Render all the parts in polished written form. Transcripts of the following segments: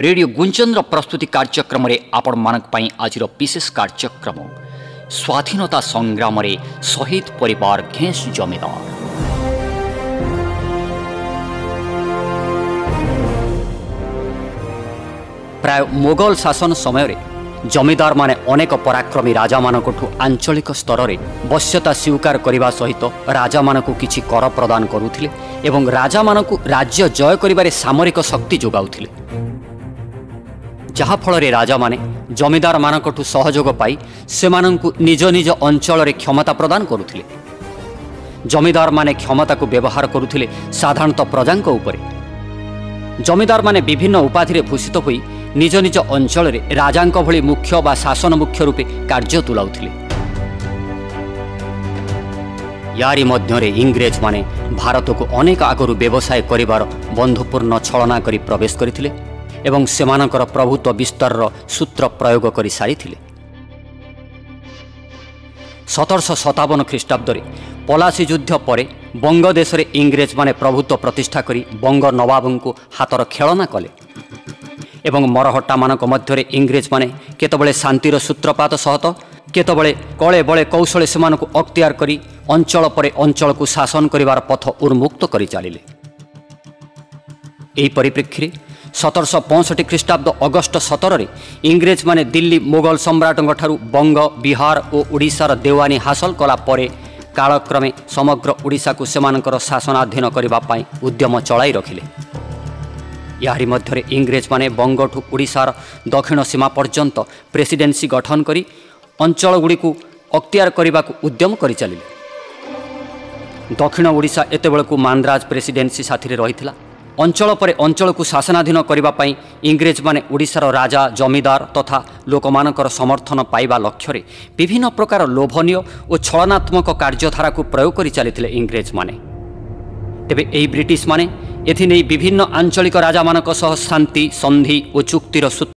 Radio गुंजनर प्रस्तुति कार्यक्रम आपण मानक आज विशेष कार्यक्रम स्वाधीनता संग्राम शहीद परिवार घेस जमीदार। प्राय मोगल शासन समय जमीदार माने अनेक पराक्रमी राजा मानकठु आंचलिक स्तर में वश्यता स्वीकार करने सहित राजा मानकु किछि कर प्रदान करुथिले एवं राजा मानकु राज्य जय करिबारे सामरिक शक्ति जोगाउथिले, जहाँफल राजा माने जमीदार मानकठु सहयोग पाई सेमानंकु निज निज अंचल रे क्षमता प्रदान करुथिले। जमीदार माने क्षमता को व्यवहार करुथिले साधारणतः प्रजांक उपरे। जमीदार माने विभिन्न उपाधि रे भूषित होई निज निज अंचल रे राजांक भली मुख्य बा शासन मुख्य रूपे कार्य तुलाउथिले। यारी मध्यरे इंग्रेज माने भारत को अनेक आगरु व्यवसाय करिवार बंधुपूर्ण छलना करी प्रवेश करिथिले एवं सेमानकर प्रभुत्व विस्तार सूत्र प्रयोग कर सारी। 1757 ख्रीष्टाब्द पलासी युद्ध पर बंगदेश रे इंग्रेज माने प्रभुत्व प्रतिष्ठा करी बंग नवाबों को हाथर खेलना कले एवं मरहट्टा मानक मध्य इंग्रेज माने केतबळे शांतिर सूत्रपात सहत केतबळे कले बळे कौशले सेमानकु अख्तियार करी अंचल पर अंचल को शासन करिवार पथ उन्मुक्त करी चालिले। एही परिप्रेक्षी 1765 ख्रीष्टाब्द अगस्ट 17 इंग्रेज माने दिल्ली मोगल सम्राटों ठारू बंग बिहार और ओडिशार देवानी हासिल कला परे कालक्रमे समग्र ओडिशा को सेमानकर शासनाधीन करने उद्यम चलाई रखिले। यारी मध्य इंग्रेज माने बंगठू ओडिशार दक्षिण सीमा पर्यंत प्रेसिडेंसी गठन करी अंचल गुड़िक अख्तियार करने को उद्यम कर चलिले। दक्षिण ओडिशा एतेबेलकु मांद्राज प्रेसिडेंसी साथी रही अंचल पर अंचल को शासनाधीन करने इंग्रेज माने ओडिशार राजा जमीदार तथा लोकमानकर समर्थन पाइबा लक्ष्य विभिन्न प्रकार लोभनीय और छलनात्मक कार्यधारा को प्रयोग कर चली इंग्रेज माने। तेबे एही ब्रिटिश माने एथिने विभिन्न आंचलिक राजा मानक सह शांति संधि और चुक्तिर सूत्र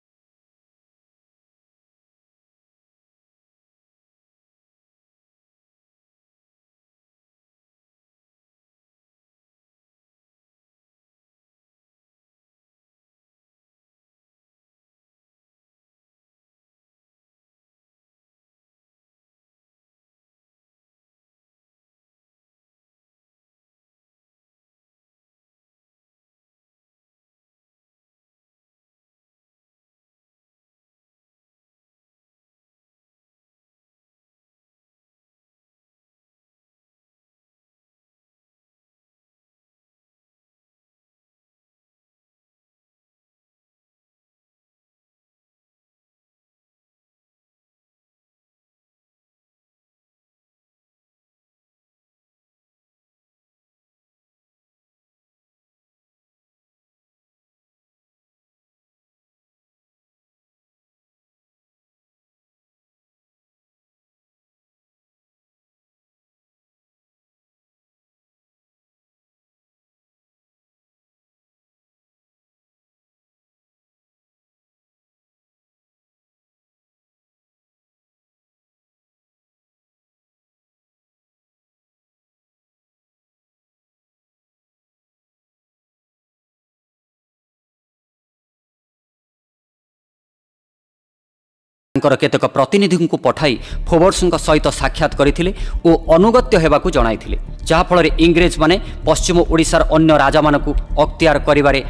केतक प्रतिनिधि को पठाई फोवर्स सहित साक्षात करथिले और अनुगत्य हेबाकु जणाइथिले, जहाँफल इंग्रेज माने पश्चिम ओडिशार अन्य राजा मानकु अख्तियार करिबारे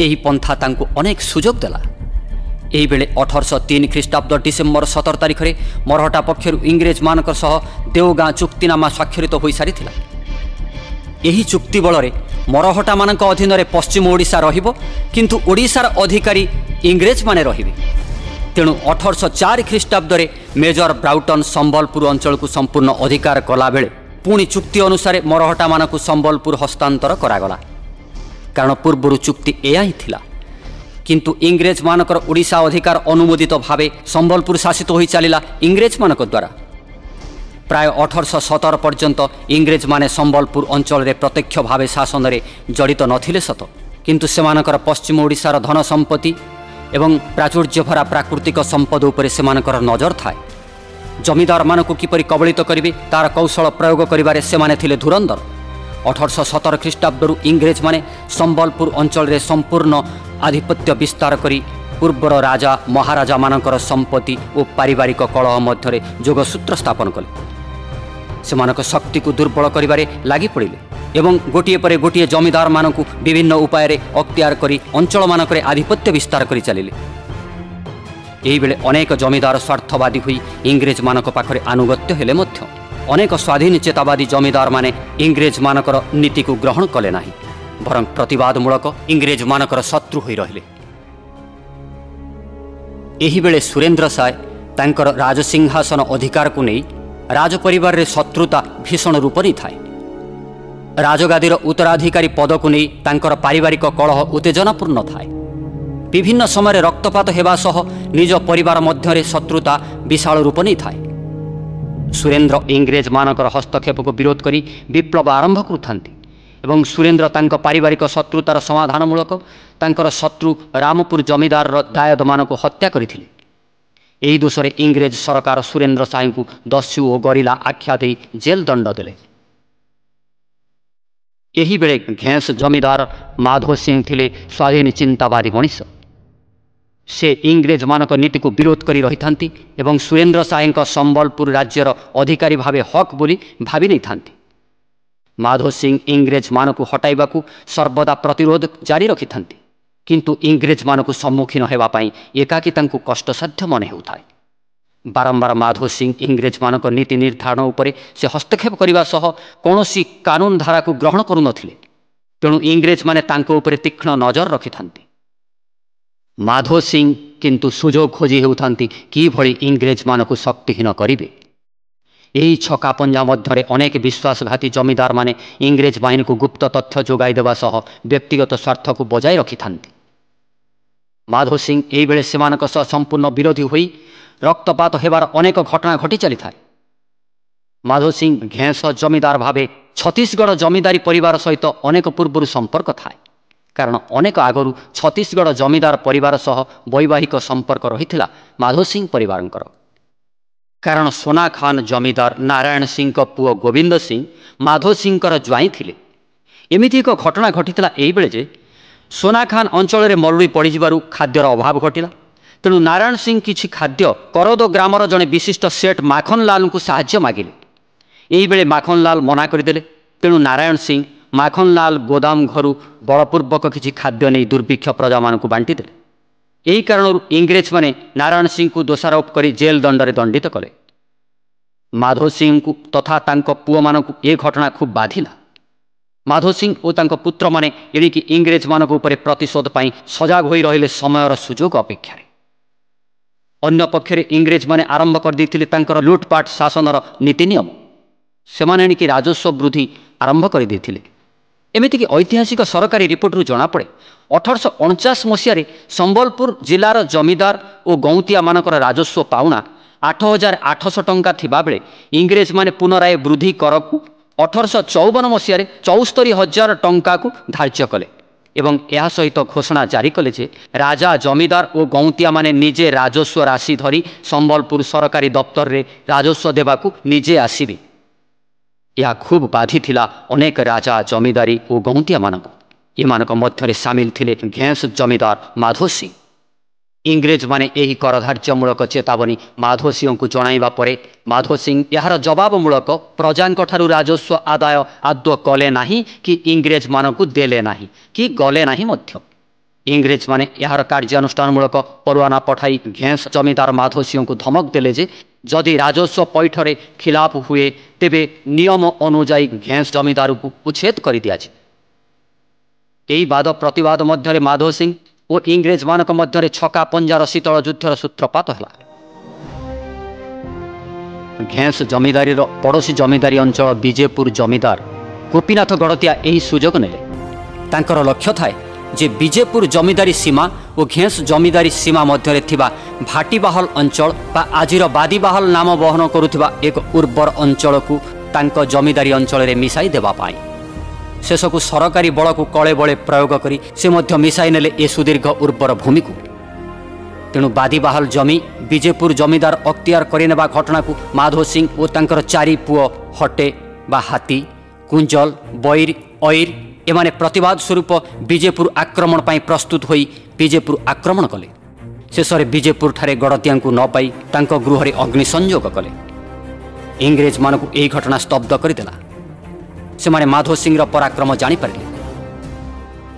एही पंथा तांकु अनेक सुजोग देला। एही बेले 1803 ख्रीष्टाब्द डिसेम्बर 17 तारिख रे मरहटा पक्षरु इंग्रेज मानक सह देवगाँ चुक्तिनामा स्वाक्षरित होई सारिथिला। एही चुक्ति बल मरहटा मानक अधीन रे पश्चिम ओडिशा रहिबो किंतु ओडिशार अधिकारी इंग्रेज माने रहिबे। तेणु 1804 ख्रीष्टाब्द मेजर ब्राउटन संबलपुर अंचल को संपूर्ण अधिकार कला बेले पुणी चुक्ति अनुसार मरहटा मानक संबलपुर हस्तांतर करागला, कारण पूर्वर चुक्ति एया ही थिला। किंतु इंग्रेज मानकर ओडिशा अधिकार अनुमोदित भावे संबलपुर शासित हो चलिला इंग्रेज मानक द्वारा। प्राय 1817 पर्यंत इंग्रेज माने संबलपुर अंचल रे प्रत्यक्ष भावे शासन रे जड़ित नथिले सत, किंतु सेमानकर पश्चिम ओडिशार धन संपत्ति एवं प्राचुर्य भरा प्राकृतिक संपद उपरे सेमानकर नजर थाए। जमीदार मानकु किपरि कबलित करिवे तार कौशल प्रयोग करिबारे सेमाने थिले धुरंधर। 1817 ଖ୍ରୀଷ୍ଟାବ୍ଦରୁ ଇଂରେଜମାନେ ସମ୍ବଲପୁର ଅଞ୍ଚଳରେ ସମ୍ପୂର୍ଣ୍ଣ ଆଧିପତ୍ୟ ବିସ୍ତାର କରି ପୂର୍ବର ରାଜା ମହାରାଜାମାନଙ୍କର ସମ୍ପତ୍ତି ଓ ପାରିବାରିକ କଳହ ମଧ୍ୟରେ ଯୋଗସୂତ୍ର ସ୍ଥାପନ କଲେ। ସେମାନଙ୍କ ଶକ୍ତିକୁ ଦୁର୍ବଳ କରିବାରେ ଲାଗି ପଡ଼ିଲେ ଏବଂ ଗୋଟିଏ ପରେ ଗୋଟିଏ ଜମିଦାରମାନଙ୍କୁ ବିଭିନ୍ନ ଉପାୟରେ ଅକ୍ତିଆର କରି ଅଞ୍ଚଳମାନଙ୍କରେ ଆଧିପତ୍ୟ ବିସ୍ତାର କରି ଚାଲିଲେ। ଏହିବେଳେ ଅନେକ ଜମିଦାର ସ୍ୱାର୍ଥବାଦୀ ହୋଇ ଇଂରେଜମାନଙ୍କ ପାଖରେ ଆନୁଗତ୍ୟ ହେଲେ ମଧ୍ୟ ଅନେକ ସ୍ୱାଧୀନ ଚେତାବାଦୀ ଜମିଦାରମାନେ ଇଂରେଜମାନଙ୍କର ନୀତିକୁ ଗ୍ରହଣ କଲେ ନାହିଁ, ବରଂ ପ୍ରତିବାଦମୂଳକ ଇଂରେଜମାନଙ୍କର ଶତ୍ରୁ ହୋଇ ରହିଲେ। ଏହିବେଳେ ସୁରେନ୍ଦ୍ର ସାଏ ତାଙ୍କର ରାଜସିଂହାସନ ଅଧିକାରକୁ ନେଇ ରାଜପରିବାରରେ ଶତ୍ରୁତା ଭୀଷଣ ରୂପ ନେଇଥାଏ। ରାଜଗାଦୀର ଉତ୍ତରାଧିକାରୀ ପଦକୁ ନେଇ ତାଙ୍କର ପାରିବାରିକ କଳହ ଉତ୍ତେଜନାପୂର୍ଣ୍ଣ ଥାଏ। ବିଭିନ୍ନ ସମୟରେ ରକ୍ତପାତ ହେବା ସହ ନିଜ ପରିବାର ମଧ୍ୟରେ ଶତ୍ରୁତା ବିଶାଳ ରୂପ ନେଇଥାଏ। ସୁରେନ୍ଦ୍ର ଇଂରେଜମାନଙ୍କର ହସ୍ତକ୍ଷେପକୁ ବିରୋଧ କରି ବିପ୍ଳବ ଆରମ୍ଭ କରୁଥାନ୍ତି ଏବଂ ସୁରେନ୍ଦ୍ର ତାଙ୍କ ପାରିବାରିକ ଶତ୍ରୁତାର ସମାଧାନମୂଳକ ତାଙ୍କର ଶତ୍ରୁ ରାମପୁର ଜମିଦାରର ଦାୟଦମାନଙ୍କୁ ହତ୍ୟା କରିଥିଲେ। ଏହି ଦୋଷରେ ଇଂରେଜ ସରକାର ସୁରେନ୍ଦ୍ର ସାଏଙ୍କୁ ଦସ୍ୟୁ ଓ ଗରିଲା ଆଖ୍ୟା ଦେଇ ଜେଲ୍ ଦଣ୍ଡ ଦେଲେ। ଏହିବେଳେ ଘେଁସ ଜମିଦାର ମାଧୋ ସିଂ ଥିଲେ ସ୍ୱାଧୀନ ଚିନ୍ତାବାଦୀ ମଣିଷ। ସେ ଇଂରେଜମାନଙ୍କ ନୀତିକୁ ବିରୋଧ କରି ରହିଥାନ୍ତି ଏବଂ ସୁରେନ୍ଦ୍ର ସାଏଙ୍କ ସମ୍ବଲପୁର ରାଜ୍ୟର ଅଧିକାରୀ ଭାବେ ହକ୍ ବୋଲି ଭାବି ନେଇଥାନ୍ତି। ମାଧୋ ସିଂ ଇଂରେଜମାନଙ୍କୁ ହଟାଇବାକୁ ସର୍ବଦା ପ୍ରତିରୋଧ ଜାରି ରଖିଥାନ୍ତି, କିନ୍ତୁ ଇଂରେଜମାନଙ୍କୁ ସମ୍ମୁଖୀନ ହେବା ପାଇଁ ଏକାକୀ ତାଙ୍କୁ କଷ୍ଟସାଧ୍ୟ ମନେ ହେଉଥାଏ। ବାରମ୍ବାର ମାଧୋ ସିଂ ଇଂରେଜମାନଙ୍କ ନୀତି ନିର୍ଦ୍ଧାରଣ ଉପରେ ସେ ହସ୍ତକ୍ଷେପ କରିବା ସହ କୌଣସି କାନୁନ ଧାରାକୁ ଗ୍ରହଣ କରୁନଥିଲେ, ତେଣୁ ଇଂରେଜମାନେ ତାଙ୍କ ଉପରେ ତୀକ୍ଷ୍ଣ ନଜର ରଖିଥାନ୍ତି। ମାଧୋ ସିଂ କିନ୍ତୁ ସୁଯୋଗ ଖୋଜି ହେଉଥାନ୍ତି କିଭଳି ଇଂରେଜମାନଙ୍କୁ ଶକ୍ତିହୀନ କରିବେ। ଏହି ଛକାପଞ୍ଜା ମଧ୍ୟରେ ଅନେକ ବିଶ୍ୱାସଘାତୀ ଜମିଦାରମାନେ ଇଂରେଜ ବାହିନୀକୁ ଗୁପ୍ତ ତଥ୍ୟ ଯୋଗାଇ ଦେବା ସହ ବ୍ୟକ୍ତିଗତ ସ୍ୱାର୍ଥକୁ ବଜାୟ ରଖିଥାନ୍ତି। ମାଧୋ ସିଂ ଏହିବେଳେ ସେମାନଙ୍କ ସହ ସମ୍ପୂର୍ଣ୍ଣ ବିରୋଧୀ ହୋଇ ରକ୍ତପାତ ହେବାର ଅନେକ ଘଟଣା ଘଟି ଚାଲିଥାଏ। ମାଧୋ ସିଂ ଘେଁସ ଜମିଦାର ଭାବେ ଛତିଶଗଡ଼ ଜମିଦାରୀ ପରିବାର ସହିତ ଅନେକ ପୂର୍ବରୁ ସମ୍ପର୍କ ଥାଏ, କାରଣ ଅନେକ ଆଗରୁ ଛତିଶଗଡ଼ ଜମିଦାର ପରିବାର ସହ ବୈବାହିକ ସମ୍ପର୍କ ରହିଥିଲା ମାଧୋ ସିଂ ପରିବାରଙ୍କର। କାରଣ ସୋନା ଖାନ ଜମିଦାର ନାରାୟଣ ସିଂଙ୍କ ପୁଅ ଗୋବିନ୍ଦ ସିଂ ମାଧୋ ସିଂଙ୍କର ଜ୍ୱାଇଁ ଥିଲେ। ଏମିତି ଏକ ଘଟଣା ଘଟିଥିଲା ଏହିବେଳେ ଯେ ସୋନା ଖାନ ଅଞ୍ଚଳରେ ମରୁଡ଼ି ପଡ଼ିଯିବାରୁ ଖାଦ୍ୟର ଅଭାବ ଘଟିଲା। ତେଣୁ ନାରାୟଣ ସିଂ କିଛି ଖାଦ୍ୟ କରଦ ଗ୍ରାମର ଜଣେ ବିଶିଷ୍ଟ ସେଠ ମାଖନଲାଲଙ୍କୁ ସାହାଯ୍ୟ ମାଗିଲେ। ଏହିବେଳେ ମାଖନଲାଲ ମନା କରିଦେଲେ। ତେଣୁ ନାରାୟଣ ସିଂ ମାଖନଲାଲ ଗୋଦାମ ଘରୁ ବଳପୂର୍ବକ କିଛି ଖାଦ୍ୟ ନେଇ ଦୁର୍ଭିକ୍ଷ ପ୍ରଜାମାନଙ୍କୁ ବାଣ୍ଟିଦେଲେ। ଏହି କାରଣରୁ ଇଂରେଜମାନେ ନାରାୟଣ ସିଂଙ୍କୁ ଦୋଷାରୋପ କରି ଜେଲ୍ ଦଣ୍ଡରେ ଦଣ୍ଡିତ କଲେ। ମାଧୋ ସିଂଙ୍କୁ ତଥା ତାଙ୍କ ପୁଅମାନଙ୍କୁ ଏ ଘଟଣା ଖୁବ୍ ବାଧିଲା। ମାଧୋ ସିଂ ଓ ତାଙ୍କ ପୁତ୍ରମାନେ ଏଣିକି ଇଂରେଜମାନଙ୍କ ଉପରେ ପ୍ରତିଶୋଧ ପାଇଁ ସଜାଗ ହୋଇ ରହିଲେ ସମୟର ସୁଯୋଗ ଅପେକ୍ଷାରେ। ଅନ୍ୟପକ୍ଷରେ ଇଂରେଜମାନେ ଆରମ୍ଭ କରିଦେଇଥିଲେ ତାଙ୍କର ଲୁଟ୍ପାଟ ଶାସନର ନୀତି ନିୟମ। ସେମାନେ ଏଣିକି ରାଜସ୍ୱ ବୃଦ୍ଧି ଆରମ୍ଭ କରିଦେଇଥିଲେ। ଏମିତିକି ଐତିହାସିକ ସରକାରୀ ରିପୋର୍ଟରୁ ଜଣାପଡ଼େ 1849 ମସିହାରେ ସମ୍ବଲପୁର ଜିଲ୍ଲାର ଜମିଦାର ଓ ଗୌନ୍ତିଆମାନଙ୍କର ରାଜସ୍ୱ ପାଉଣା 8,800 ଟଙ୍କା ଥିବାବେଳେ ଇଂରେଜମାନେ ପୁନରାୟ ବୃଦ୍ଧି କରକୁ 1854 ମସିହାରେ 74,000 ଟଙ୍କାକୁ ଧାର୍ଯ୍ୟ କଲେ ଏବଂ ଏହା ସହିତ ଘୋଷଣା ଜାରି କଲେ ଯେ ରାଜା ଜମିଦାର ଓ ଗୌନ୍ତିଆମାନେ ନିଜେ ରାଜସ୍ୱ ରାଶି ଧରି ସମ୍ବଲପୁର ସରକାରୀ ଦପ୍ତରରେ ରାଜସ୍ୱ ଦେବାକୁ ନିଜେ ଆସିବେ। ଏହା ଖୁବ୍ ବାଧିଥିଲା ଅନେକ ରାଜା ଜମିଦାରୀ ଓ ଗୌନ୍ତିଆମାନଙ୍କୁ। ଏମାନଙ୍କ ମଧ୍ୟରେ ସାମିଲ ଥିଲେ ଘେଁସ ଜମିଦାର ମାଧୋ ସିଂ। ଇଂରେଜମାନେ ଏହି କରଧାର୍ଯ୍ୟମୂଳକ ଚେତାବନୀ ମାଧୋ ସିଂଙ୍କୁ ଜଣାଇବା ପରେ ମାଧୋ ସିଂ ଏହାର ଜବାବମୂଳକ ପ୍ରଜାଙ୍କଠାରୁ ରାଜସ୍ୱ ଆଦାୟ ଆଦୌ କଲେ ନାହିଁ କି ଇଂରେଜମାନଙ୍କୁ ଦେଲେ ନାହିଁ କି ଗଲେ ନାହିଁ ମଧ୍ୟ। ଇଂରେଜମାନେ ଏହାର କାର୍ଯ୍ୟାନୁଷ୍ଠାନମୂଳକ ପରୱାନା ପଠାଇ ଘେଁସ ଜମିଦାର ମାଧୋ ସିଂଙ୍କୁ ଧମକ ଦେଲେ ଯେ ଯଦି ରାଜସ୍ୱ ପୈଠରେ ଖିଲାପ ହୁଏ ତେବେ ନିୟମ ଅନୁଯାୟୀ ଘେଁସ ଜମିଦାରକୁ ଉଚ୍ଛେଦ କରିଦିଆଯିବ। ଏହି ବାଦ ପ୍ରତିବାଦ ମଧ୍ୟରେ ମାଧୋ ସିଂ ଓ ଇଂରେଜମାନଙ୍କ ମଧ୍ୟରେ ଛକା ପଞ୍ଜାର ଶୀତଳ ଯୁଦ୍ଧର ସୂତ୍ରପାତ ହେଲା। ଘେଁସ ଜମିଦାରୀର ପଡ଼ୋଶୀ ଜମିଦାରୀ ଅଞ୍ଚଳ ବିଜେପୁର ଜମିଦାର ଗୋପୀନାଥ ଗଡ଼ତିଆ ଏହି ସୁଯୋଗ ନେଲେ। ତାଙ୍କର ଲକ୍ଷ୍ୟ ଥାଏ ଯେ ବିଜେପୁର ଜମିଦାରୀ ସୀମା ଓ ଘେଁସ ଜମିଦାରୀ ସୀମା ମଧ୍ୟରେ ଥିବା ଭାଟିବାହଲ ଅଞ୍ଚଳ ବା ଆଜିର ବାଦିବାହଲ ନାମ ବହନ କରୁଥିବା ଏକ ଉର୍ବର ଅଞ୍ଚଳକୁ ତାଙ୍କ ଜମିଦାରୀ ଅଞ୍ଚଳରେ ମିଶାଇ ଦେବା ପାଇଁ ଶେଷକୁ ସରକାରୀ ବଳକୁ କଳେ ବଳେ ପ୍ରୟୋଗ କରି ସେ ମଧ୍ୟ ମିଶାଇ ନେଲେ ଏ ସୁଦୀର୍ଘ ଉର୍ବର ଭୂମିକୁ। ତେଣୁ ବାଦିବାହଲ ଜମି ବିଜେପୁର ଜମିଦାର ଅକ୍ତିଆର କରିନେବା ଘଟଣାକୁ ମାଧୋ ସିଂ ଓ ତାଙ୍କର 4 ପୁଅ ହଟେ ବା ହାତୀ कुंजल बैर ऐर एमाने प्रतिवाद स्वरूप विजेपुर आक्रमण पर प्रस्तुत होई विजेपुर आक्रमण कले। शेष में विजेपुर ठारे गड़तिया न पाई तांको गृह अग्निसंयोग कले। इंग्रेज मानक यही घटना स्तब्ध करदेला। से माने माधो सिंह पराक्रम जानीपारे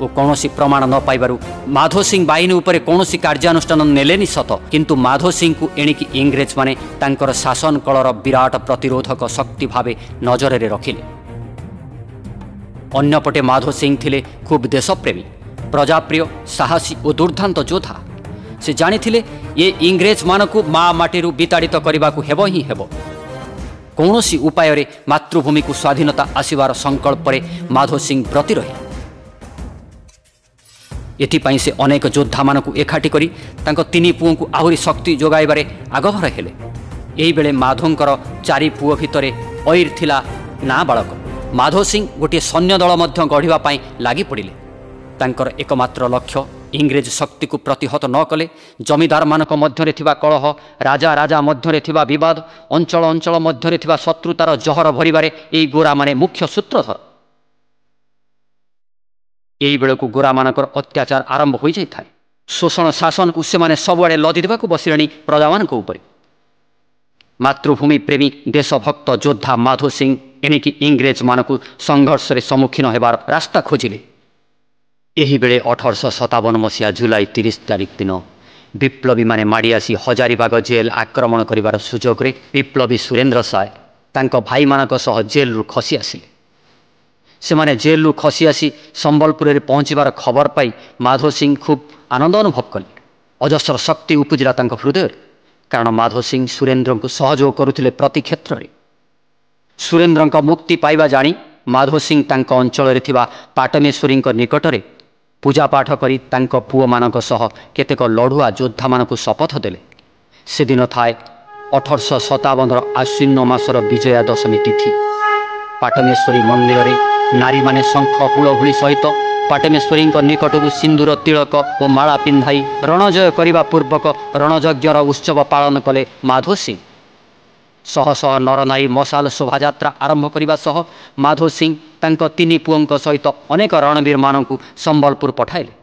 और कौन प्रमाण न पाइबारु माधो सिंह बाहिनी उपरे कौन कार्यानुष्ठान नेलेनि सत, किंतु माधो सिंह को एणिकी इंग्रेज माने तांकर शासन कलर विराट प्रतिरोधक शक्ति भावे नजर में रखिले। अन्यपटे माधो सिंह थिले खूब देशप्रेमी, प्रजाप्रिय, साहसी और दुर्दांत योद्धा। से जानिथिले ये इंग्रेज मानकु माँ माटी विताड़ित करने को हेब ही हेब। कौनसी उपाय रे मातृभूमि को स्वाधीनता आसीबार संकल्प रे माधो सिंह ब्रती रहे। एथिपाई से अनेक योद्धा मानकु एकाठी करी तांको तीन पुओं को आहुरी शक्ति जोगाइबारे आगभर हेले। एही बेले माधोंकर 4 पुओ भितरे ऐर थिला नाबालक। माधो सिंह गोटे सैन्य दल मध्य गढ़िबा पाई लागि पड़िले। तांकर एकमात्र लक्ष्य इंग्रेज शक्ति को प्रतिहत न कले जमीदार मानक मध्यरे थिबा कलह, राजा राजा मध्यरे थिबा विवाद, अंचल अंचल मध्यरे थिबा शत्रुतार जहर भरिबारे एई गोरा माने मुख्य सूत्रधर। एई बेलकु गोरा मानकर अत्याचार आरंभ हो जाए। शोषण शासन को से माने सबुआड़े लदी देवाकु बसिलेनी प्रजा मानक उपरे। मातृभूमि प्रेमी देशभक्त योद्धा माधो सिंह एणिकी इंग्रेज मानकु संघर्ष रे सम्मुखीन हेबार रास्ता खोजिले। एही बेले 1857 मसीहा जुलाई 30 तारिख दिन विप्लवी माने माड़ी आसी हजारीबाग जेल आक्रमण करिवार सुजोग रे विप्लवी सुरेंद्र साय तांको भाई मानक सह जेल रु खसी आसिले। से माने जेल रु खसी आसी संबलपुर रे पहुंचीबार खबर पाई माधो सिंह खूब आनंद अनुभव कले। अजस्र शक्ति उपजिला तांको हृदय, कारण माधो सिंह सुरेंद्र को सहयोग करुथिले प्रति क्षेत्र रे। सुरेंद्र का मुक्ति पाइबा जानी माधो सिंह तांको अंचल रे थिबा पाटमेश्वरी निकट रे पूजा पाठ करी तांको पुओ मानक सह केतेक लड़ुआ योद्धा मानक शपथ देले। से दिन थाए 1857 आश्विन मासर विजया दशमी तिथि। पाटमेश्वरी मंदिर रे नारी माने शंख हुलहुली सहित पाटमेश्वरी निकट को सिंदूर तिलक और माला पिंधाई रणजय करने पूर्वक रणयज्ञर उत्सव पालन कले माधो सिंह। शह शह नरनारी मशाल शोभायात्रा आरंभ करने सह माधो सिंह तांको 3 पुओं सहित अनेक रणवीर मानकु संबलपुर पठाइले।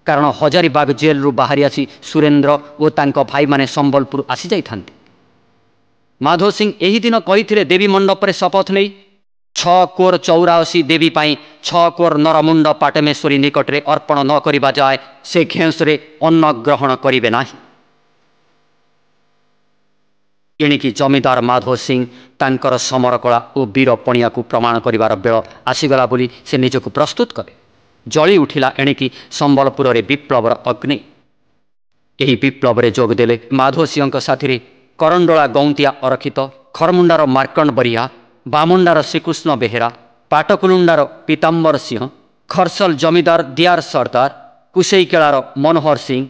कारण हजारीबाग जेल रु बाहरी आसी सुरेंद्र और तांको भाई माने संबलपुर आसी जाइथांते। माधो सिंह एही दिन कहिथिले देवी मंडप रे शपथ नहीं 6 कोर 84 देवी पाई 6 कोर नरमुंड पाटमेश्वरी निकट रे अर्पण न करिबा जाए से घेंस रे अन्न ग्रहण करिवे नाही। एणिकी जमीदार माधो सिंह तांकर समर कला और वीर पणिया को प्रमाण करिवार बेल आसीगला बोली से निजको प्रस्तुत करे। जली उठिला एणिकी संबलपुर रे विप्लवर अग्नि। एही विप्लव रे जोग देले माधो सिंह साथी रे करंडोला गौंतिया अरखित, खरमुंडार मार्कंड बरिया, बामुंडार श्रीकृष्ण बेहेरा, पाटकुलुंडार पीताम्बर सिंह, खरसल जमीदार दियार सरदार, कुशेईकेलार मनोहर सिंह,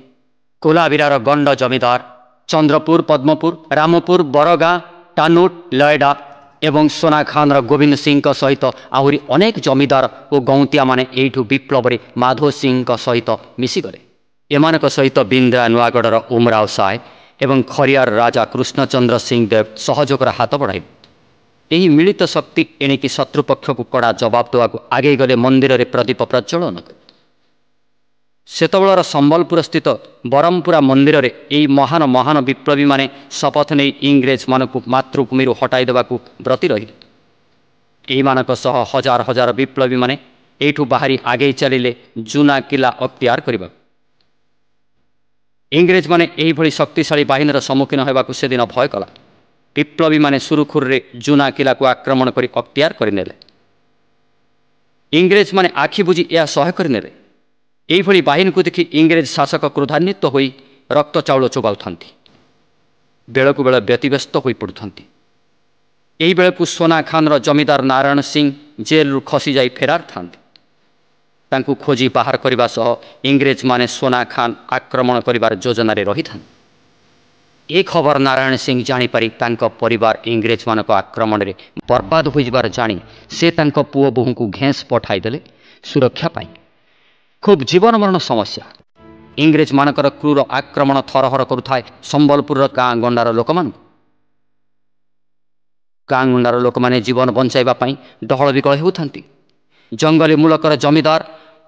कोलाबिरार गंड जमीदार, चंद्रपुर पद्मपुर, रामपुर, बरगाँ, टानुट, लयडा एवं सोनाखानर गोविंद सिंह सहित आहुरी अनेक जमीदार और गौंतिया माने एठू विप्लव रे माधो सिंह सहित मिसिगले। एमानक सहित बिंद्रा नुआगढ़र उमराव साय एवं खरियार राजा कृष्णचंद्र सिंह देव सहयोगर हाथ बढ़ाई। यही मिलित शक्ति एणिकी शत्रुपक्ष को कड़ा जवाब देवाक आगे गले मंदिर रे प्रदीप प्रज्वलन। सेतबेलर संबलपुर स्थित बरमपुरा मंदिर रे एही महान महान विप्लवी माने शपथ नहीं इंग्रेज मानकु मातृभूमि हटाई देवाकु ब्रती रहिले। एही मानक सह हजार हजार विप्लवी माने एठू बाहरी आगे चलिले जूना किला अख्तियार करबा। इंग्रेज माने एही भली शक्तिशाली बाहिनीर सम्मुखीन हेबाकु से दिन भय कला। विप्लवी माने सुरुखुर रे जूना किला को आक्रमण करी अख्तियार करिनेले। इंग्रेज माने आखि बुझी या सहाय करिनेले। एही भली बाहिनी को देखि इंग्रेज शासक क्रोधान्वित होई रक्त चाउल चोबाउथांती। बेलकु बेल व्यतिव्यस्त होई पड़ुथांती। एही बेलकु सोना खानर जमीदार नारायण सिंह जेल रु खसी जाई फेरार थांती। तांकु खोजी बाहर करबा सह इंग्रेज माने सोना खान आक्रमण करिबार योजना रे रहिथांती। ए खबर नारायण सिंह जानीपारी तांको परिवार इंग्रेज मानक आक्रमण रे बर्बाद हो जिबार जानी से तांको पुओ बोहू को घेंस पठाई देले सुरक्षा पाई। खूब जीवन मरण समस्या। इंग्रेज मानकर क्रूर आक्रमण थरहर करुथाए संबलपुर गाँ गंडार लोक मान। ଗାଁ ଗୁଣ୍ଡାର ଲୋକମାନେ ଜୀବନ ବଞ୍ଚାଇବା ପାଇଁ ଡହଳ ବିକଳ ହେଉଥାନ୍ତି। ଜଙ୍ଗଲୀ ମୂଳକର ଜମିଦାର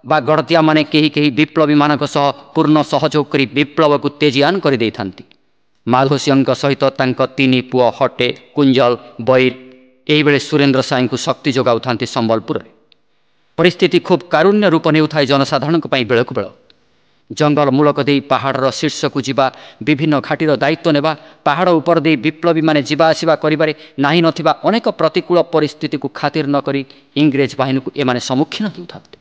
ବା ଗଡ଼ତିଆମାନେ କେହି କେହି ବିପ୍ଳବୀମାନଙ୍କ ସହ ପୂର୍ଣ୍ଣ ସହଯୋଗ କରି ବିପ୍ଳବକୁ ତେଜିଆନ କରିଦେଇଥାନ୍ତି। ମାଧୋ ସିଂହଙ୍କ ସହିତ ତାଙ୍କ ତିନି ପୁଅ ହଟେ, କୁଞ୍ଜଲ, ବୈର ଏହିବେଳେ ସୁରେନ୍ଦ୍ର ସାଏଙ୍କୁ ଶକ୍ତି ଯୋଗାଉଥାନ୍ତି ସମ୍ବଲପୁରରେ। ପରିସ୍ଥିତି ଖୁବ୍ କାରୁଣ୍ୟ ରୂପ ନେଉଥାଏ ଜନସାଧାରଣଙ୍କ ପାଇଁ ବେଳକୁ ବେଳ। ଜଙ୍ଗଲ ମୂଳକ ଦେଇ ପାହାଡ଼ର ଶୀର୍ଷକୁ ଯିବା, ବିଭିନ୍ନ ଘାଟିର ଦାୟିତ୍ୱ ନେବା, ପାହାଡ଼ ଉପର ଦେଇ ବିପ୍ଳବୀମାନେ ଯିବା ଆସିବା କରିବାରେ ନାହିଁ ନଥିବା ଅନେକ ପ୍ରତିକୂଳ ପରିସ୍ଥିତିକୁ ଖାତିର ନ କରି ଇଂରେଜ ବାହିନୀକୁ ଏମାନେ ସମ୍ମୁଖୀନ ହେଉଥାନ୍ତି।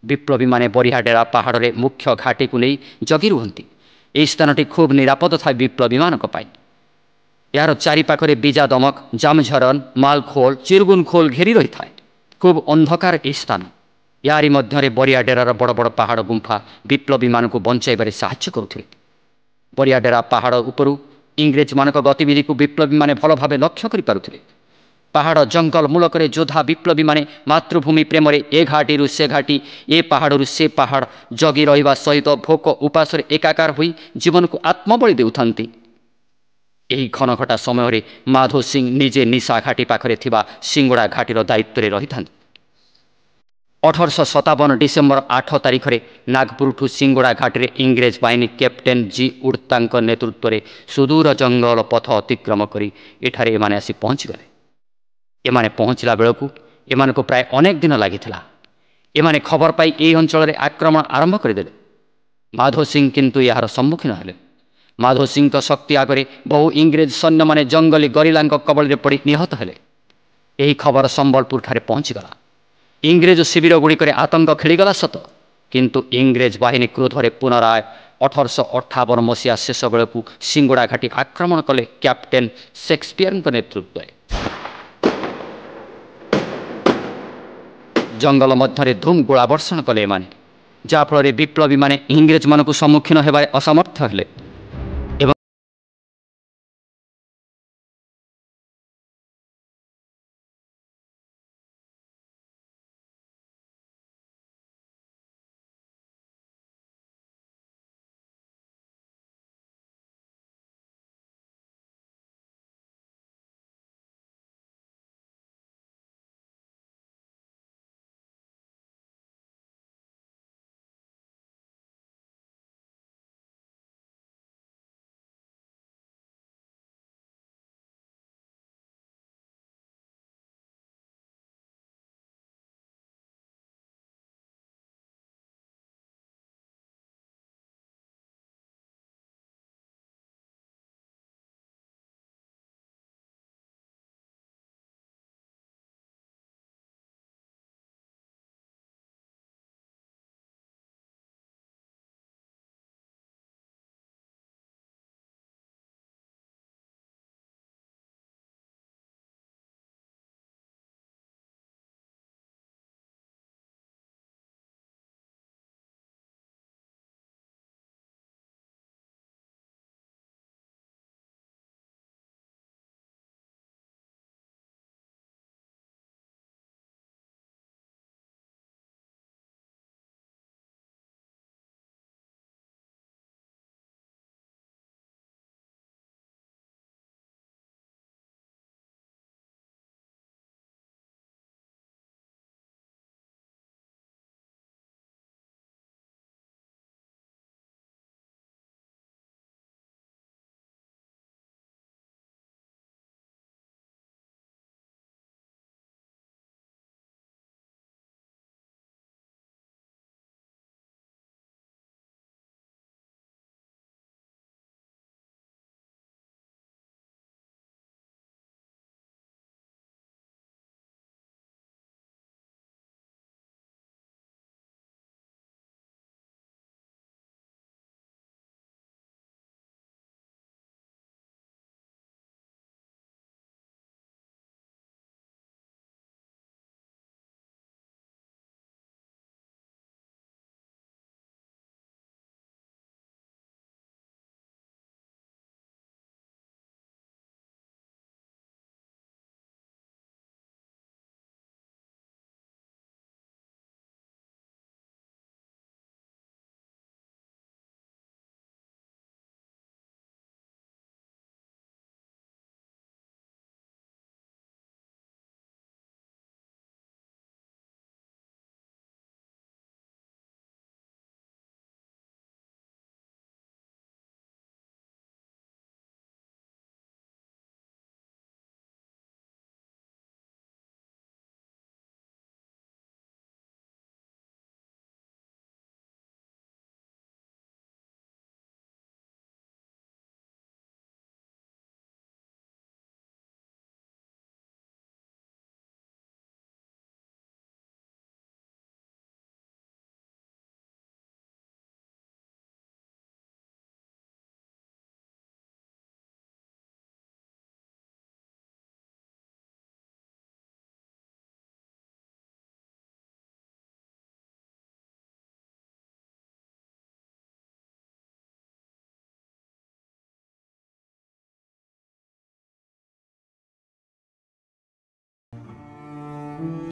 ବିପ୍ଳବୀମାନେ ବରିହାଡେରା ପାହାଡ଼ରେ ମୁଖ୍ୟ ଘାଟିକୁ ନେଇ ଜଗି ରୁହନ୍ତି। ଏହି ସ୍ଥାନଟି ଖୁବ୍ ନିରାପଦ ଥାଏ ବିପ୍ଳବୀମାନଙ୍କ ପାଇଁ। ଏହାର ଚାରିପାଖରେ ବିଜା ଦମକ, ଜାମଝରନ, ମାଲଖୋଲ, ଚିରଗୁନ ଖୋଲ ଘେରି ରହିଥାଏ। ଖୁବ୍ ଅନ୍ଧକାର ଏହି ସ୍ଥାନ। ୟାରି ମଧ୍ୟରେ ବରିହାଡେରାର ବଡ଼ ବଡ଼ ପାହାଡ଼ ଗୁମ୍ଫା ବିପ୍ଳବୀମାନଙ୍କୁ ବଞ୍ଚାଇବାରେ ସାହାଯ୍ୟ କରୁଥିଲେ। ବରିହାଡେରା ପାହାଡ଼ ଉପରୁ ଇଂରେଜମାନଙ୍କ ଗତିବିଧିକୁ ବିପ୍ଳବୀମାନେ ଭଲ ଭାବେ ଲକ୍ଷ୍ୟ କରିପାରୁଥିଲେ। ପାହାଡ଼ ଜଙ୍ଗଲ ମୂଳକରେ ଯୋଦ୍ଧା ବିପ୍ଳବୀମାନେ ମାତୃଭୂମି ପ୍ରେମରେ ଏ ଘାଟିରୁ ସେ ଘାଟି, ଏ ପାହାଡ଼ରୁ ସେ ପାହାଡ଼ ଜଗି ରହିବା ସହିତ ଭୋକ ଉପାସରେ ଏକାକାର ହୋଇ ଜୀବନକୁ ଆତ୍ମବଳି ଦେଉଥାନ୍ତି। ଏହି ଘନଘଟା ସମୟରେ ମାଧୋ ସିଂ ନିଜେ ନିଶା ଘାଟି ପାଖରେ ଥିବା ସିଙ୍ଗୁଡ଼ା ଘାଟିର ଦାୟିତ୍ୱରେ ରହିଥାନ୍ତି। 1857 ଡିସେମ୍ବର 8 ତାରିଖରେ ନାଗପୁରଠୁ ସିଙ୍ଗୁଡ଼ା ଘାଟିରେ ଇଂରେଜ ବାହିନୀ କ୍ୟାପ୍ଟେନ୍ ଜି ଉଡ଼୍ତାଙ୍କ ନେତୃତ୍ୱରେ ସୁଦୂର ଜଙ୍ଗଲ ପଥ ଅତିକ୍ରମ କରି ଏଠାରେ ଏମାନେ ଆସି ପହଞ୍ଚିଗଲେ। ଏମାନେ ପହଞ୍ଚିଲା ବେଳକୁ ଏମାନଙ୍କୁ ପ୍ରାୟ ଅନେକ ଦିନ ଲାଗିଥିଲା। ଏମାନେ ଖବର ପାଇ ଏହି ଅଞ୍ଚଳରେ ଆକ୍ରମଣ ଆରମ୍ଭ କରିଦେଲେ। ମାଧୋ ସିଂ କିନ୍ତୁ ଏହାର ସମ୍ମୁଖୀନ ହେଲେ। ମାଧୋ ସିଂଙ୍କ ଶକ୍ତି ଆଗରେ ବହୁ ଇଂରେଜ ସୈନ୍ୟମାନେ ଜଙ୍ଗଲୀ ଗରିଲାଙ୍କ କବଳରେ ପଡ଼ି ନିହତ ହେଲେ। ଏହି ଖବର ସମ୍ବଲପୁରଠାରେ ପହଞ୍ଚିଗଲା। ଇଂରେଜ ଶିବିରଗୁଡ଼ିକରେ ଆତଙ୍କ ଖେଳିଗଲା ସତ, କିନ୍ତୁ ଇଂରେଜ ବାହିନୀ କ୍ରୋଧରେ ପୁନରାୟ 1858 ମସିହା ଶେଷ ବେଳକୁ ସିଙ୍ଗୁଡ଼ା ଘାଟି ଆକ୍ରମଣ କଲେ କ୍ୟାପ୍ଟେନ୍ ସେକ୍ସପିୟରଙ୍କ ନେତୃତ୍ୱରେ। ଜଙ୍ଗଲ ମଧ୍ୟରେ ଧୁମ୍ ଗୋଳାବର୍ଷଣ କଲେ ଏମାନେ, ଯାହାଫଳରେ ବିପ୍ଳବୀମାନେ ଇଂରେଜମାନଙ୍କୁ ସମ୍ମୁଖୀନ ହେବାରେ ଅସମର୍ଥ ହେଲେ।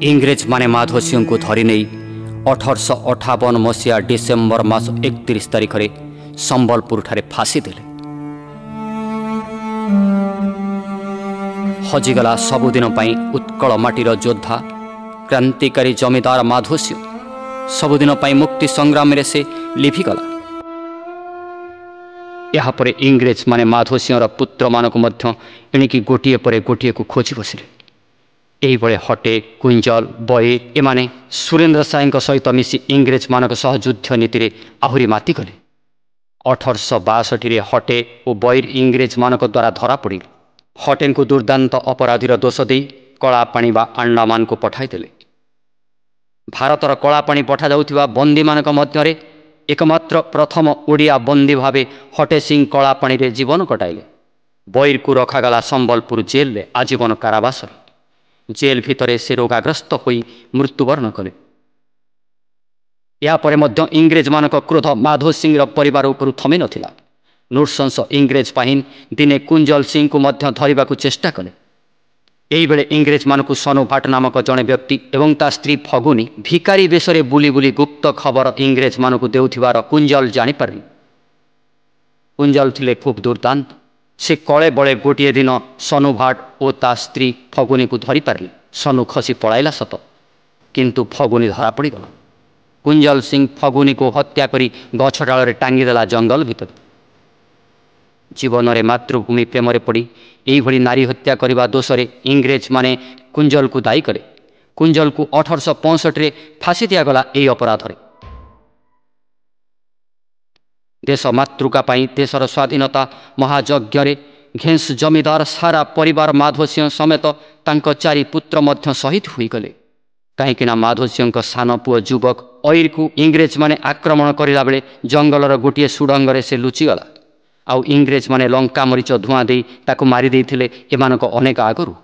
इंग्रेज माने माधो सिंह को धरी नहीं 1858 मसीहा डिसेम्बर मास 31 तारिख रे संबलपुर ठारे फांसी देले। हजिगला सबुदिन पाई उत्कल माटीर योद्धा क्रांतिकारी जमीदार माधो सिंह सबुदिन पाई मुक्ति संग्राम रे से लिभिगला। यापर इंग्रेज माने माधो सिंहर पुत्र मानक मध्य एणिकी गोटे पर गोटे को खोजी बसिले। यही हटे कुंजल बईर एमाने सुरेंद्र साय सहित मिसी इंग्रेज मानक सह युद्ध नीति रे आहुरी माती गले। 1862 हटे और बईर इंग्रेज मानक द्वारा धरा पड़े। हटेन को दुर्दांत अपराधीर दोष दे कलापाणी बा अंडमान को पठाइदेले। भारतर कलापाणी पठा जाउथिबा बंदी मानक मध्यरे एकमात्र प्रथम ओडिया बंदी भावे हटे सिंह कलापाणी रे जीवन कटाइले। बईर को रखागला संबलपुर जेल रे आजीवन कारावास। जेल भितरे से रोगाग्रस्त होई मृत्युवरण कले। यापर मध्य इंग्रेज मानक क्रोध माधो सिंह परिवार उपरु थमी नथिला। नृशंस इंग्रेज बाहिनी दिने कुंजल सिंह को मध्य धरिबा को चेष्टा कले। एही बेले इंग्रेज मानकु सनु भाट नामक जड़े व्यक्ति एवं ता स्त्री फगुनी भिकारी बेशरे बुली बुली गुप्त खबर इंग्रेज मानकु देउथिबार कुंजल जानी पारि। कुंजल थिले खूब दुर्दांत। से कले बले गोटे दिन सनु भाट और ता स्त्री फगुनी को धरी पारे। सनु खसी पलाइला सत, किंतु फगुनी धरा पड़गला। कुंजल सिंह फगुनी को हत्या करी गछ डाल टांगीदेला जंगल भितर। जीवन में मातृभूमि प्रेम पड़ी यही नारी हत्या करने दोष इंग्रेज माने कुंजल को दायी कले। कुंजल को 1865 फांसी दिगला यही अपराध रे। देश मातृका पाई देशर स्वाधीनता महायज्ञ रे घेंस जमीदार सारा परिवार माधो सिंह समेत तांको 4 पुत्र मध्य शहीद हुई गले। कहीं माधो सिंह सान पुओ युवक अईर को इंग्रेज माने आक्रमण करला बेले जंगलर गोटे सुडंग रे से लुचिगला। आउ इंग्रेज माने लंका मरीच धुआं दे ताको मारी देथिले एमानक अनेक आगरु।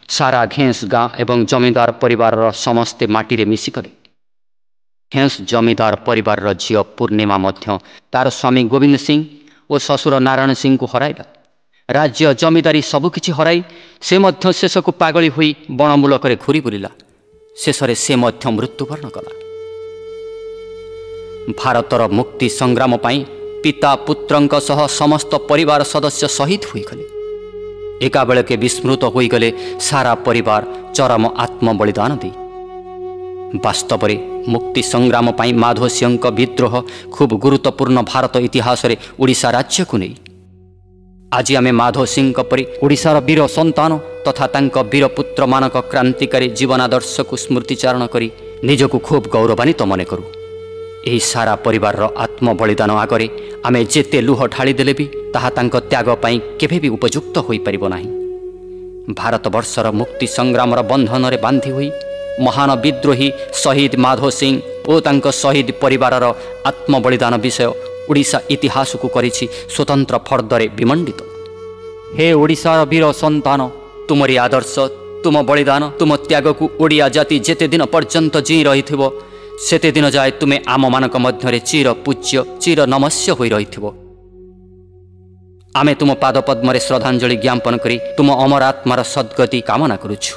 सारा घेंस गाँ एवं जमीदार परिवार समस्ते माटी रे मिसी गले। घेंस जमीदार परिवार झील पूर्णिमा मध्य तार स्वामी गोविंद सिंह और ससुर नारायण सिंह को हराइला। राज्य जमीदारी सबुकिछि हराई से मध्य शेष को पागली हुई बणमूलक घूरी बुलिला। शेष से मध्य मृत्युवरण कला। भारतर मुक्ति संग्राम पाई पिता पुत्रंक सह समस्त परिवार सदस्य शहीद हुई गले। एका बेलके विस्मृत होई गले सारा परिवार चरम आत्म बलिदान दे। वास्तव में मुक्ति संग्राम पाई माधो सिंह विद्रोह खूब गुरुत्वपूर्ण भारत इतिहास रे ओडिशा राज्य को नहीं। आज आमे माधो सिंह परी ओडिशार वीर संतान तथा तांको वीर पुत्र मानक क्रांतिकारी जीवनादर्श को स्मृतिचारण करी निजको खूब गौरवान्वित मन करूँ। यही सारा परिवार आत्म बलिदान आगरे आमे जेते लुह ढाली देले भी ताहा तांको त्याग पाई केभे भी उपयुक्त होई परिबो नाही। भारतवर्षर मुक्ति संग्रामर बंधन रे बांधी हुई महान विद्रोही शहीद माधो सिंह और तांको शहीद परिवारर आत्म बलिदान विषय ओडिशा इतिहास को करिछि स्वतंत्र फर्दरे विमंडित। हे ओडिशार वीर संतान, तुमरी आदर्श तुम बलिदान तुम त्याग को ओडिया जाति जेते दिन पर्यंत जी रहिथिबो सेते दिन जाए तुमे आम मानक मध्यरे चिर पूज्य चिर नमस्य होई रहिथिबो। आमे तुम पाद पद्मरे श्रद्धांजलि ज्ञापन करी तुम अमर आत्मार सद्गति कामना करुछु।